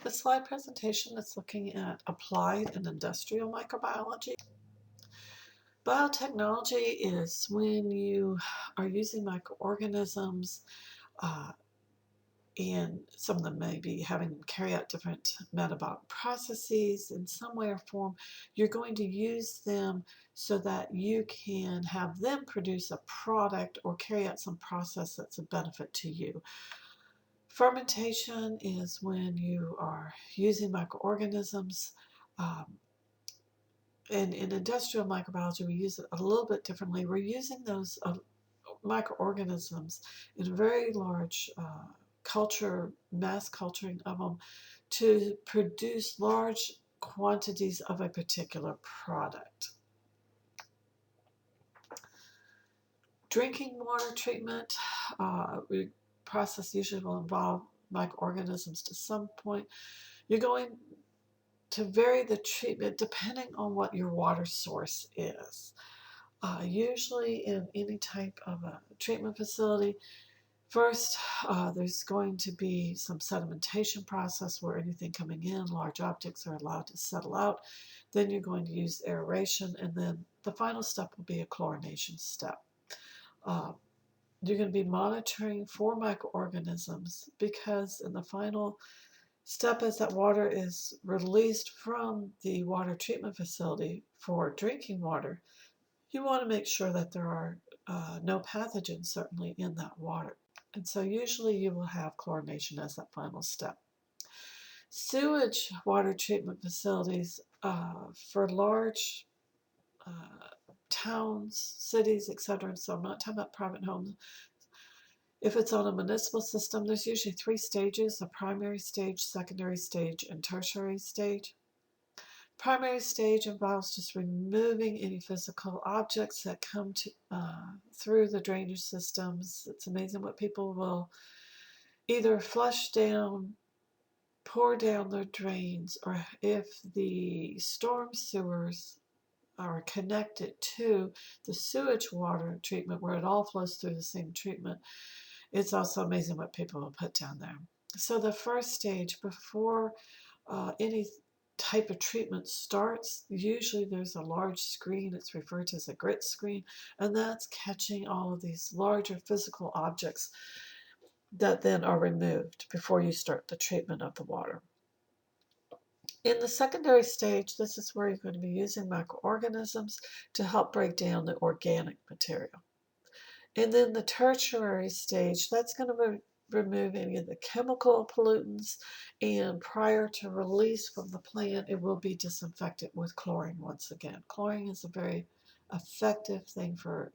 The slide presentation is looking at applied and industrial microbiology. Biotechnology is when you are using microorganisms, uh, and some of them may be having them carry out different metabolic processes in some way or form. You're going to use them so that you can have them produce a product or carry out some process that's a benefit to you. Fermentation is when you are using microorganisms. And in industrial microbiology, we use it a little bit differently. We're using those microorganisms in a very large mass culturing of them to produce large quantities of a particular product. Drinking water treatment, process usually will involve microorganisms to some point. You're going to vary the treatment depending on what your water source is. Usually in any type of a treatment facility, first there's going to be some sedimentation process where anything coming in, large objects, are allowed to settle out. Then you're going to use aeration, and then the final step will be a chlorination step. Uh, you're going to be monitoring for microorganisms because in the final step, as that water is released from the water treatment facility for drinking water, you want to make sure that there are no pathogens certainly in that water. And so usually you will have chlorination as that final step. Sewage water treatment facilities for large towns, cities, etc. So I'm not talking about private homes. If it's on a municipal system, there's usually 3 stages: a primary stage, secondary stage, and tertiary stage. Primary stage involves just removing any physical objects that come through the drainage systems. It's amazing what people will either flush down, pour down their drains, or if the storm sewers are connected to the sewage water treatment where it all flows through the same treatment, it's also amazing what people will put down there. So the first stage, before any type of treatment starts, usually there's a large screen. It's referred to as a grit screen, and that's catching all of these larger physical objects that then are removed before you start the treatment of the water. In the secondary stage, this is where you're going to be using microorganisms to help break down the organic material. And then the tertiary stage, that's going to remove any of the chemical pollutants, and prior to release from the plant, it will be disinfected with chlorine once again. Chlorine is a very effective thing for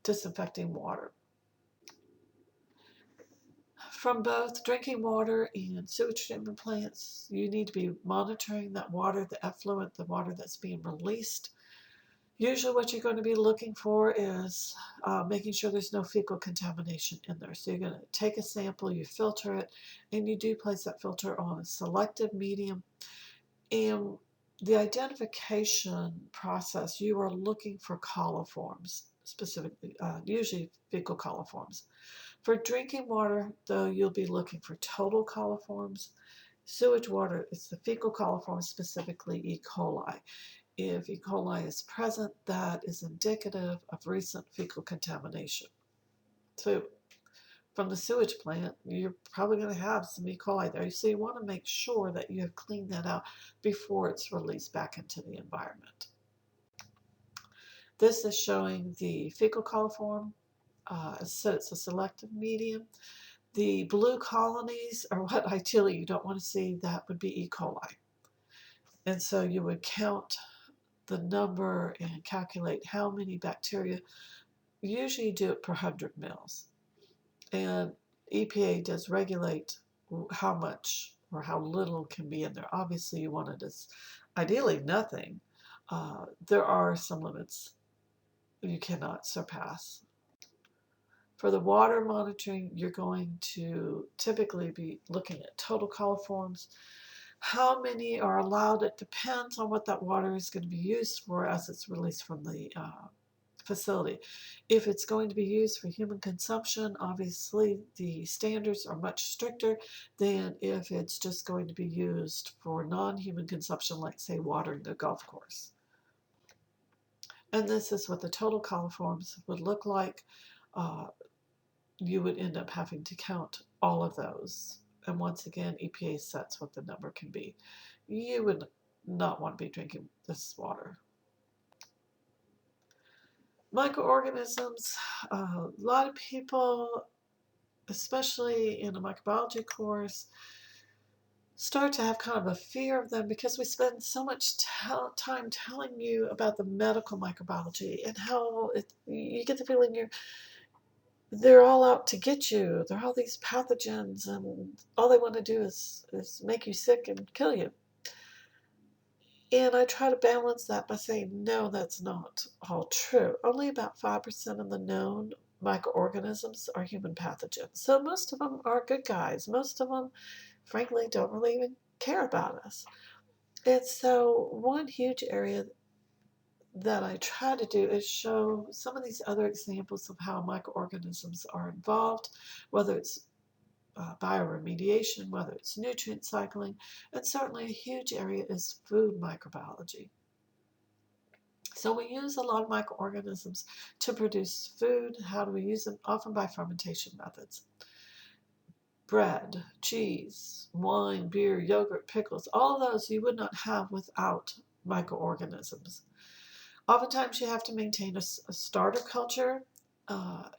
disinfecting water. From both drinking water and sewage treatment plants, you need to be monitoring that water, the effluent, the water that's being released. Usually what you're going to be looking for is making sure there's no fecal contamination in there. So you're going to take a sample, you filter it, and you do place that filter on a selective medium. And the identification process, you are looking for coliforms, specifically, usually fecal coliforms. For drinking water, though, you'll be looking for total coliforms. Sewage water, it's the fecal coliforms, specifically E. coli. If E. coli is present, that is indicative of recent fecal contamination. So from the sewage plant, you're probably going to have some E. coli there. So you want to make sure that you have cleaned that out before it's released back into the environment. This is showing the fecal coliform. As I said, it's a selective medium. The blue colonies are what ideally you don't want to see. That would be E. coli. And so you would count the number and calculate how many bacteria. Usually you do it per 100 mils. And EPA does regulate how much or how little can be in there. Obviously you want it as ideally nothing. There are some limits you cannot surpass. For the water monitoring, you're going to typically be looking at total coliforms. How many are allowed? It depends on what that water is going to be used for as it's released from the facility. If it's going to be used for human consumption, obviously the standards are much stricter than if it's just going to be used for non-human consumption, like say watering a golf course. And this is what the total coliforms would look like. Uh, you would end up having to count all of those. And once again, EPA sets what the number can be. You would not want to be drinking this water. Microorganisms, a lot of people, especially in a microbiology course, start to have kind of a fear of them because we spend so much time telling you about the medical microbiology and how you get the feeling they're all out to get you. They're all these pathogens, and all they want to do is make you sick and kill you. And I try to balance that by saying, no, that's not all true. Only about 5% of the known microorganisms are human pathogens. So most of them are good guys. Most of them, frankly, don't really even care about us. And so one huge area that I try to do is show some of these other examples of how microorganisms are involved, whether it's bioremediation, whether it's nutrient cycling, and certainly a huge area is food microbiology. So we use a lot of microorganisms to produce food. How do we use them? Often by fermentation methods. Bread, cheese, wine, beer, yogurt, pickles, all of those you would not have without microorganisms. Oftentimes you have to maintain a starter culture,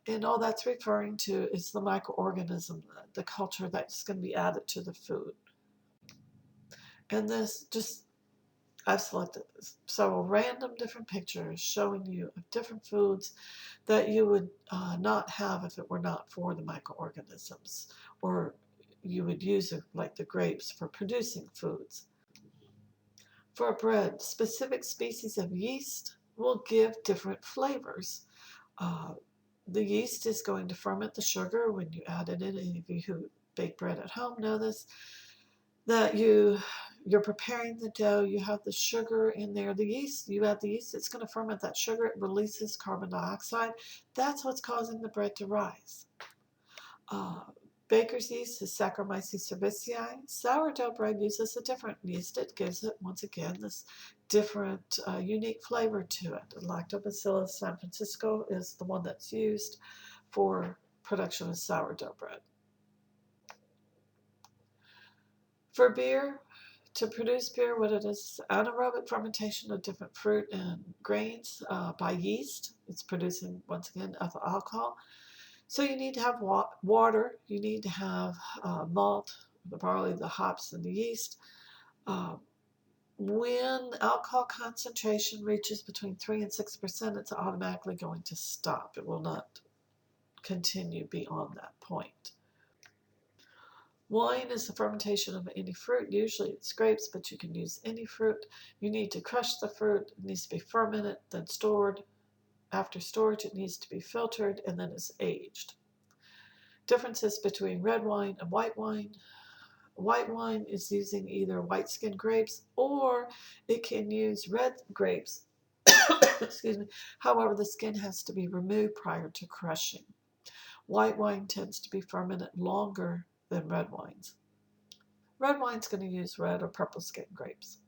and all that's referring to is the microorganism, the culture that's going to be added to the food. And this just, I've selected several random different pictures showing you of different foods that you would not have if it were not for the microorganisms, or you would use it, like the grapes, for producing foods. For bread, specific species of yeast will give different flavors. Uh, the yeast is going to ferment the sugar when you add it in. Any of you who bake bread at home know this, that you're preparing the dough, you have the sugar in there, the yeast, you add the yeast, it's going to ferment that sugar, it releases carbon dioxide. That's what's causing the bread to rise. Baker's yeast is Saccharomyces cerevisiae. Sourdough bread uses a different yeast. It gives it, once again, this different, unique flavor to it. Lactobacillus San Francisco is the one that's used for production of sourdough bread. For beer, to produce beer, what it is anaerobic fermentation of different fruit and grains by yeast. It's producing, once again, ethyl alcohol. So you need to have water, you need to have malt, the barley, the hops, and the yeast. When alcohol concentration reaches between 3 and 6%, it's automatically going to stop. It will not continue beyond that point. Wine is the fermentation of any fruit. Usually it's grapes, but you can use any fruit. You need to crush the fruit. It needs to be fermented, then stored. After storage, it needs to be filtered, and then it's aged. Differences between red wine and white wine. White wine is using either white skin grapes or it can use red grapes. Excuse me. However, the skin has to be removed prior to crushing. White wine tends to be fermented longer than red wines. Red wine's going to use red or purple skin grapes.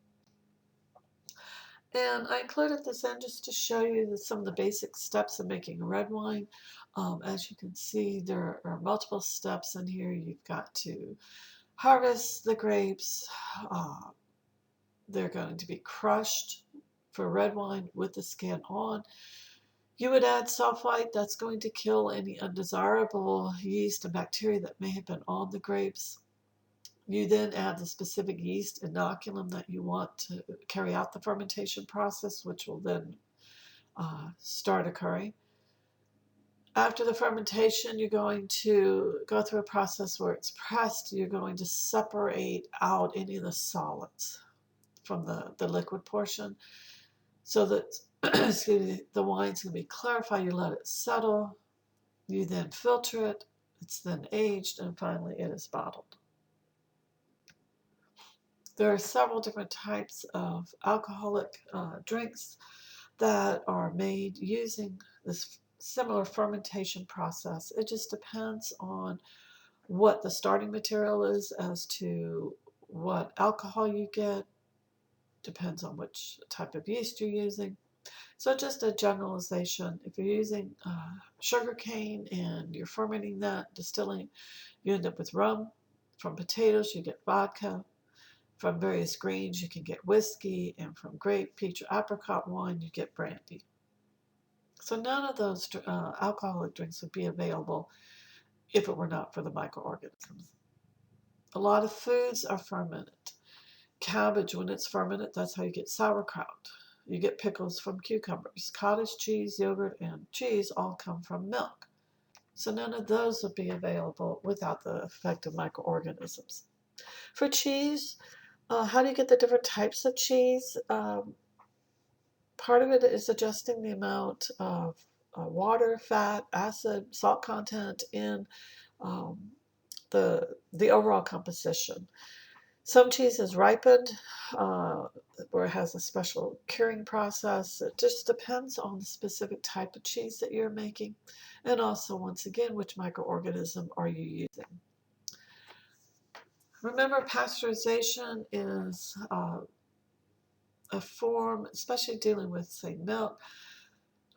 And I included this in just to show you some of the basic steps of making a red wine. As you can see, there are multiple steps in here. You've got to harvest the grapes. They're going to be crushed for red wine with the skin on. You would add sulfite. That's going to kill any undesirable yeast and bacteria that may have been on the grapes. You then add the specific yeast inoculum that you want to carry out the fermentation process, which will then start occurring. After the fermentation, you're going to go through a process where it's pressed. You're going to separate out any of the solids from the liquid portion so that excuse me, the wine's going to be clarified. You let it settle. You then filter it. It's then aged, and finally it is bottled. There are several different types of alcoholic drinks. that are made using this similar fermentation process. It just depends on what the starting material is as to what alcohol you get, depends on which type of yeast you're using. So just a generalization, if you're using sugar cane and you're fermenting that, distilling, you end up with rum. From potatoes, you get vodka. From various grains, you can get whiskey. And from grape, peach, or apricot wine, you get brandy. So none of those alcoholic drinks would be available if it were not for the microorganisms. A lot of foods are fermented. Cabbage, when it's fermented, that's how you get sauerkraut. You get pickles from cucumbers. Cottage cheese, yogurt, and cheese all come from milk. So none of those would be available without the effect of microorganisms. For cheese, how do you get the different types of cheese? Part of it is adjusting the amount of water, fat, acid, salt content in um, the overall composition. Some cheese is ripened, where it has a special curing process. It just depends on the specific type of cheese that you're making, and also, once again, which microorganism are you using. Remember, pasteurization is a form, especially dealing with, say, milk,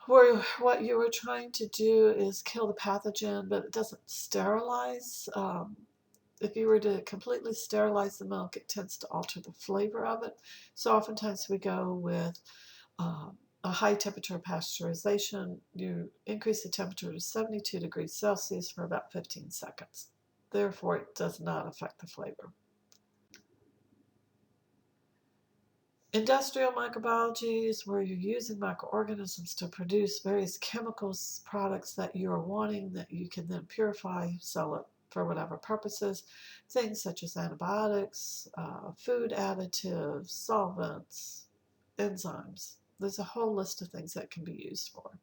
where what you were trying to do is kill the pathogen, but it doesn't sterilize. If you were to completely sterilize the milk, it tends to alter the flavor of it. So oftentimes we go with a high temperature pasteurization. You increase the temperature to 72 degrees Celsius for about 15 seconds. Therefore, it does not affect the flavor. Industrial microbiology is where you're using microorganisms to produce various chemicals, products that you're wanting that you can then purify, sell it for whatever purposes. Things such as antibiotics, food additives, solvents, enzymes. There's a whole list of things that can be used for.